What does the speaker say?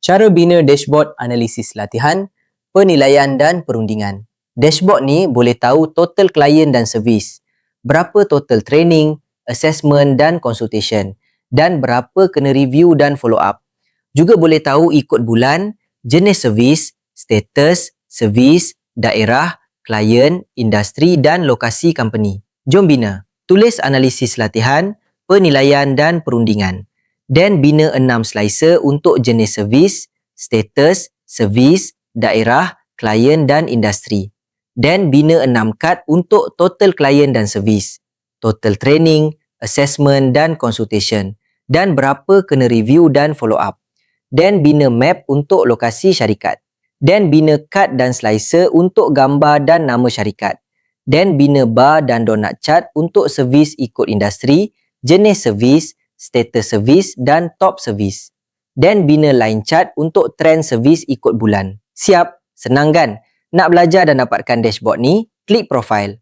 Cara bina dashboard analisis latihan, penilaian dan perundingan. Dashboard ni boleh tahu total klien dan servis, berapa total training, assessment dan consultation, dan berapa kena review dan follow up. Juga boleh tahu ikut bulan, jenis servis, status, servis, daerah, klien, industri dan lokasi company. Jom bina. Tulis analisis latihan, penilaian dan perundingan. Dan bina 6 slicer untuk jenis servis, status, servis, daerah, klien dan industri. Dan bina 6 kad untuk total klien dan servis, total training, assessment dan consultation, dan berapa kena review dan follow up. Dan bina map untuk lokasi syarikat. Dan bina kad dan slicer untuk gambar dan nama syarikat. Dan bina bar dan donut chart untuk servis ikut industri, jenis servis, status servis dan top servis. Dan bina line chart untuk trend servis ikut bulan. Siap? Senang kan? Nak belajar dan dapatkan dashboard ni, klik profile.